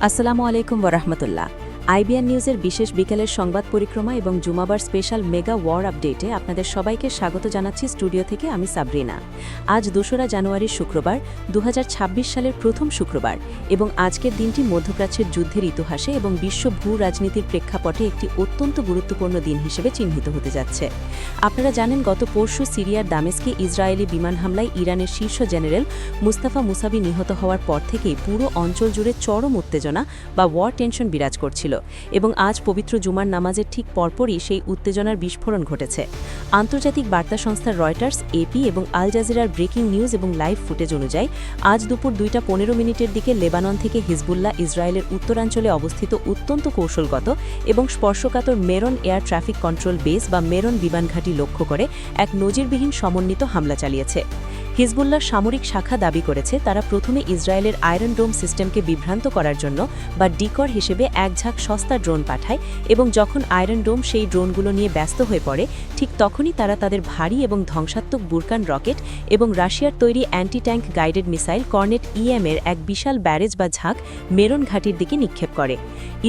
আসসালামু আলাইকুম ওরহমতুল্লাহ। আইবিএন নিউজের বিশেষ বিকেলের সংবাদ পরিক্রমা এবং জুমাবার স্পেশাল মেগা ওয়ার আপডেটে আপনাদের সবাইকে স্বাগত জানাচ্ছি স্টুডিও থেকে আমি সাবরিনা। আজ ২রা জানুয়ারি শুক্রবার, ২০২৬ সালের প্রথম শুক্রবার এবং আজকের দিনটি মধ্যপ্রাচ্যের যুদ্ধের ইতিহাসে এবং বিশ্ব ভূ রাজনীতির প্রেক্ষাপটে একটি অত্যন্ত গুরুত্বপূর্ণ দিন হিসেবে চিহ্নিত হতে যাচ্ছে। আপনারা জানেন, গত পরশু সিরিয়ার দামেস্কে ইসরায়েলি বিমান হামলায় ইরানের শীর্ষ জেনারেল মুস্তাফা মুসাবি নিহত হওয়ার পর থেকেই পুরো অঞ্চল জুড়ে চরম উত্তেজনা বা ওয়ার টেনশন বিরাজ করছিল এবং আজ পবিত্র জুমার নামাজের ঠিক পরপরই সেই উত্তেজনার বিস্ফোরণ ঘটেছে। আন্তর্জাতিক বার্তা সংস্থা রয়টার্স, এপি এবং আল জাজিরার ব্রেকিং নিউজ এবং লাইভ ফুটেজ অনুযায়ী আজ দুপুর 2:15 দিকে লেবানন থেকে হিজবুল্লাহ ইসরায়েলের উত্তরাঞ্চলে অবস্থিত অত্যন্ত কৌশলগত এবং স্পর্শকাতর maroon air traffic control base বা মেরন বিমানঘাঁটি লক্ষ্য করে এক নজিরবিহীন সমন্বিত হামলা চালিয়েছে। হিজবুল্লাহর সামরিক শাখা দাবি করেছে, তারা প্রথমে ইসরায়েলের আয়রন ডোম সিস্টেমকে বিভ্রান্ত করার জন্য বা ডিকর হিসেবে এক ঝাঁক সস্তা ড্রোন পাঠায় এবং যখন আয়রন ডোম সেই ড্রোনগুলো নিয়ে ব্যস্ত হয়ে পড়ে, ঠিক তখনই তারা তাদের ভারী এবং ধ্বংসাত্মক বুরকান রকেট এবং রাশিয়ার তৈরি anti tank guided missile cornet এর এক বিশাল ব্যারেজ বা ঝাঁক মেরন ঘাঁটির দিকে নিক্ষেপ করে।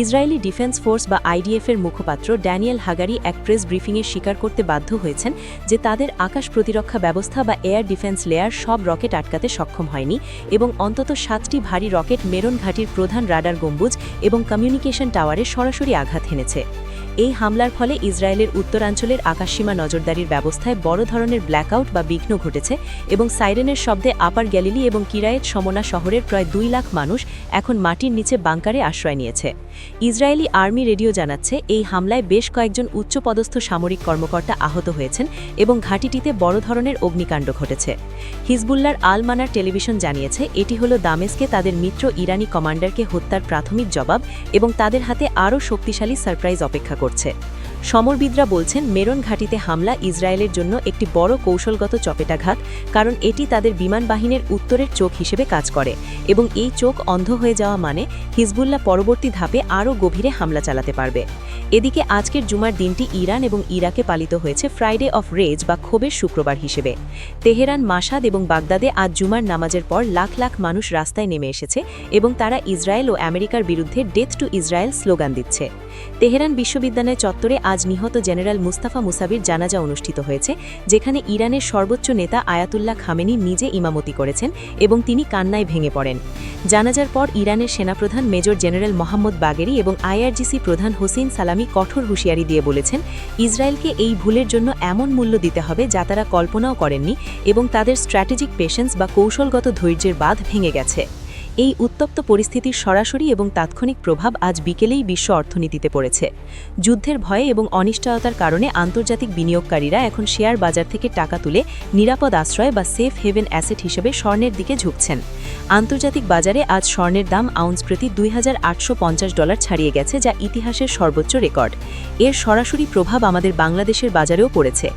ইসরায়েলি ডিফেন্স ফোর্স বা আইডিএফের মুখপাত্র ড্যানিয়েল হাগারি এক প্রেস ব্রিফিংয়ে স্বীকার করতে বাধ্য হয়েছেন যে তাদের আকাশ প্রতিরক্ষা ব্যবস্থা বা এয়ার ডিফেন্স লেয়ার সব রকেট আটকাতে সক্ষম হয়নি এবং অন্তত 7টি ভারী রকেট মেরন ঘাঁটির প্রধান রাডার গম্বুজ এবং কমিউনিকেশন টাওয়ারে সরাসরি আঘাত হেনেছে। এই হামলার ফলে ইসরায়েলের উত্তরাঞ্চলের আকাশসীমা নজরদারির ব্যবস্থায় বড় ধরনের ব্ল্যাকআউট বা বিঘ্ন ঘটেছে এবং সাইরেনের শব্দে আপার গ্যালিলি এবং কিরায়েত সমনা শহরের প্রায় 2 লাখ মানুষ এখন মাটির নিচে বাংকারে আশ্রয় নিয়েছে। ইসরায়েলি আর্মি রেডিও জানাচ্ছে, এই হামলায় বেশ কয়েকজন উচ্চপদস্থ সামরিক কর্মকর্তা আহত হয়েছেন এবং ঘাঁটিটিতে বড় ধরনের অগ্নিকাণ্ড ঘটেছে। হিজবুল্লাহর আল মানার টেলিভিশন জানিয়েছে, এটি হল দামেস্কে তাদের মিত্র ইরানি কমান্ডারকে হত্যার প্রাথমিক জবাব এবং তাদের হাতে আরও শক্তিশালী সারপ্রাইজ অপেক্ষা করছে। সমরবিদরা বলছেন, মেরন ঘাঁটিতে হামলা ইসরায়েলের জন্য একটি বড় কৌশলগত চপেটাঘাত, কারণ এটি তাদের বিমান বাহিনীর উত্তরের চোখ হিসেবে কাজ করে এবং এই চোখ অন্ধ হয়ে যাওয়া মানে হিজবুল্লাহ পরবর্তী ধাপে আরও গভীরে হামলা চালাতে পারবে। এদিকে আজকের জুমার দিনটি ইরান এবং ইরাকে পালিত হয়েছে ফ্রাইডে অফ রেজ বা ক্ষোভের শুক্রবার হিসেবে। তেহরান, মাশাদ এবং বাগদাদে আজ জুমার নামাজের পর লাখ লাখ মানুষ রাস্তায় নেমে এসেছে এবং তারা ইসরায়েল ও আমেরিকার বিরুদ্ধে ডেথ টু ইসরায়েল স্লোগান দিচ্ছে। তেহরান বিশ্ববিদ্যালয় চত্বরে আজ নিহত জেনারেল মুস্তাফা মুসাবির জানাজা অনুষ্ঠিত হয়েছে, যেখানে ইরানের সর্বোচ্চ নেতা আয়াতুল্লাহ খামেনি নিজে ইমামতি করেছেন এবং তিনি কান্নায় ভেঙে পড়েন। জানাজার পর ইরানের সেনাপ্রধান মেজর জেনারেল মোহাম্মদ বাগেরি এবং আইআরজিসি প্রধান হোসেইন সালামি কঠোর হুঁশিয়ারি দিয়ে বলেছেন, ইসরায়েলকে এই ভুলের জন্য এমন মূল্য দিতে হবে যা তারা কল্পনাও করেননি এবং তাদের স্ট্র্যাটেজিক পেশেন্স বা কৌশলগত ধৈর্যের বাঁধ ভেঙে গেছে। এই উত্তপ্ত পরিস্থিতির সরাসরি এবং তাৎক্ষণিক প্রভাব আজ বিকেলেই বিশ্ব অর্থনীতিতে পড়েছে। যুদ্ধের ভয়ে এবং অনিশ্চয়তার কারণে আন্তর্জাতিক বিনিয়োগকারীরা এখন শেয়ার বাজার থেকে টাকা তুলে নিরাপদ আশ্রয় বা সেফ হেভেন অ্যাসেট হিসেবে স্বর্ণের দিকে ঝুঁকছেন। আন্তর্জাতিক বাজারে আজ স্বর্ণের দাম আউন্স প্রতি $2,850 ছাড়িয়ে গেছে, যা ইতিহাসের সর্বোচ্চ রেকর্ড। এর সরাসরি প্রভাব আমাদের বাংলাদেশের বাজারেও পড়েছে।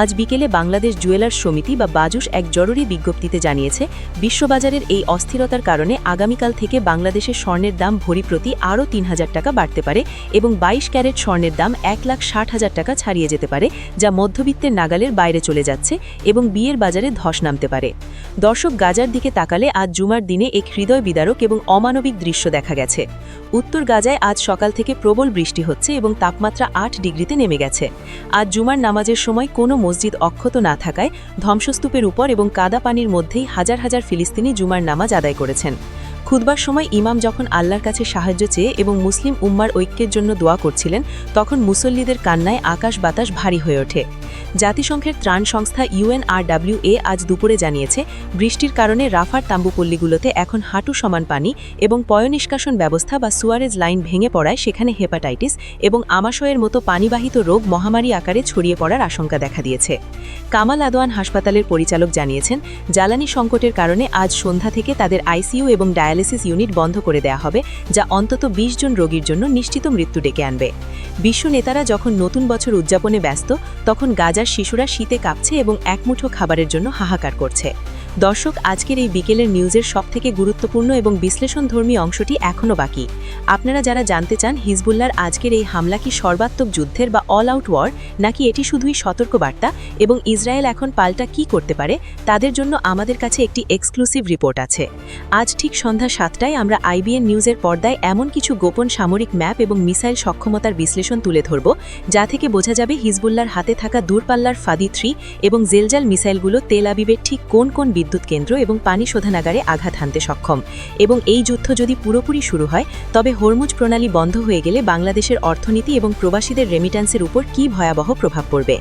আজ বিকেলে বাংলাদেশ জুয়েলার্স সমিতি বা বাজুস এক জরুরি বিজ্ঞপ্তিতে জানিয়েছে, বিশ্ববাজারের এই অস্থিরতার কারণে আগামীকাল থেকে বাংলাদেশের স্বর্ণের দাম ভরি প্রতি আরও ৩,০০০ টাকা বাড়তে পারে এবং 22 ক্যারেট স্বর্ণের দাম 1,60,000 টাকা ছাড়িয়ে যেতে পারে, যা মধ্যবিত্তের নাগালের বাইরে চলে যাচ্ছে এবং বিয়ের বাজারে ধস নামতে পারে। দর্শক, গাজার দিকে তাকালে আজ জুমার দিনে এক হৃদয় বিদারক এবং অমানবিক দৃশ্য দেখা গেছে। উত্তর গাজায় আজ সকাল থেকে প্রবল বৃষ্টি হচ্ছে এবং তাপমাত্রা 8 ডিগ্রিতে নেমে গেছে। আজ জুমার নামাজের সময় কোনো মসজিদ অক্ষত না থাকায় ধ্বংসস্তূপের উপর এবং কাদা পানির মধ্যেই হাজার হাজার ফিলিস্তিনি জুমার নামাজ আদায় করেছেন। খুতবার সময় ইমাম যখন আল্লাহর কাছে সাহায্য চেয়ে এবং মুসলিম উম্মার ঐক্যের জন্য দোয়া করছিলেন, তখন মুসল্লিদের কান্নায় আকাশ বাতাস ভারী হয়ে ওঠে। জাতিসংঘের ত্রাণ সংস্থা UNRWA আজ দুপুরে জানিয়েছে, বৃষ্টির কারণে রাফার তাম্বুপল্লীগুলোতে এখন হাঁটু সমান পানি এবং পয়ঃনিষ্কাশন ব্যবস্থা বা সুয়ারেজ লাইন ভেঙে পড়ায় সেখানে হেপাটাইটিস এবং আমাশয়ের মতো পানিবাহিত রোগ মহামারী আকারে ছড়িয়ে পড়ার আশঙ্কা দেখা দিয়েছে। কামাল আদওয়ান হাসপাতালের পরিচালক জানিয়েছেন, জ্বালানি সংকটের কারণে আজ সন্ধ্যা থেকে তাদের আইসিইউ এবং ডায়ালিসিস ইউনিট বন্ধ করে দেয়া হবে, যা অন্তত 20 জন রোগীর জন্য নিশ্চিত মৃত্যু ডেকে আনবে। বিশ্ব নেতারা যখন নতুন বছর উদযাপনে ব্যস্ত, তখন গাজার শিশুরা শীতে কাঁপছে এবং একমুঠো খাবারের জন্য হাহাকার করছে। দর্শক, আজকের এই বিকেলের নিউজের সবথেকে গুরুত্বপূর্ণ এবং বিশ্লেষণধর্মী অংশটি এখনও বাকি। আপনারা যারা জানতে চান হিজবুল্লাহর আজকের এই হামলা কি সর্বাত্মক যুদ্ধের বা অল আউট ওয়ার, নাকি এটি শুধুই সতর্কবার্তা এবং ইসরায়েল এখন পাল্টা কি করতে পারে, তাদের জন্য আমাদের কাছে একটি এক্সক্লুসিভ রিপোর্ট আছে। আজ ঠিক সন্ধ্যা 7টায় আমরা আইবিএন নিউজের পর্দায় এমন কিছু গোপন সামরিক ম্যাপ এবং মিসাইল সক্ষমতার বিশ্লেষণ তুলে ধরব, যা থেকে বোঝা যাবে হিজবুল্লাহর হাতে থাকা দূরপাল্লার ফাদি 3 এবং জেলজাল মিসাইলগুলো তেল আবিবের ঠিক কোন কোন বিদ্যুৎ কেন্দ্র এবং পানি শোধনাগারে আঘাত হানতে সক্ষম। এবং এই যুদ্ধ যদি পুরোপুরি শুরু হয়, তবে হরমুজ প্রণালী বন্ধ হয়ে গেলে বাংলাদেশের অর্থনীতি এবং প্রবাসীদের রেমিট্যান্সের উপর কী ভয়াবহ প্রভাব পড়বে।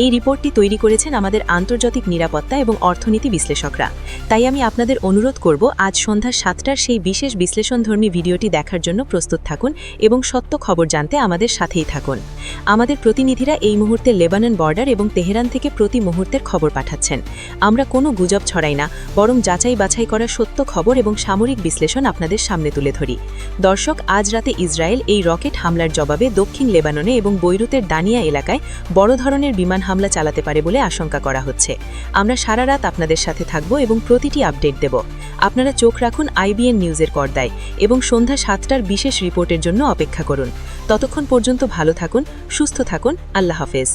এই রিপোর্টটি তৈরি করেছেন আমাদের আন্তর্জাতিক নিরাপত্তা এবং অর্থনীতি বিশ্লেষকরা। তাই আমি আপনাদের অনুরোধ করব, আজ সন্ধ্যা 7টার সেই বিশেষ বিশ্লেষণধর্মী ভিডিওটি দেখার জন্য প্রস্তুত থাকুন এবং সত্য খবর জানতে আমাদের সাথেই থাকুন। আমাদের প্রতিনিধিরা এই মুহূর্তে লেবানন বর্ডার এবং তেহরান থেকে প্রতি মুহূর্তের খবর পাঠাচ্ছেন। আমরা কোনো গুজব ছড়াই না, বরং যাচাই বাছাই করা সত্য খবর এবং সামরিক বিশ্লেষণ আপনাদের সামনে তুলে ধরি। দর্শক, আজ রাতে ইসরায়েল এই রকেট হামলার জবাবে দক্ষিণ লেবাননে এবং বৈরুতের দানিয়া এলাকায় বড় ধরনের বিমান হামলা চালাতে পারে বলে আশঙ্কা করা হচ্ছে। আমরা সারা রাত আপনাদের সাথে থাকব এবং প্রতিটি আপডেট দেব। আপনারা চোখ রাখুন আইবিএন নিউজের পর্দায় এবং সন্ধ্যা 7টার বিশেষ রিপোর্টের জন্য অপেক্ষা করুন। ততক্ষণ পর্যন্ত ভালো থাকুন, সুস্থ থাকুন। আল্লাহ হাফেজ।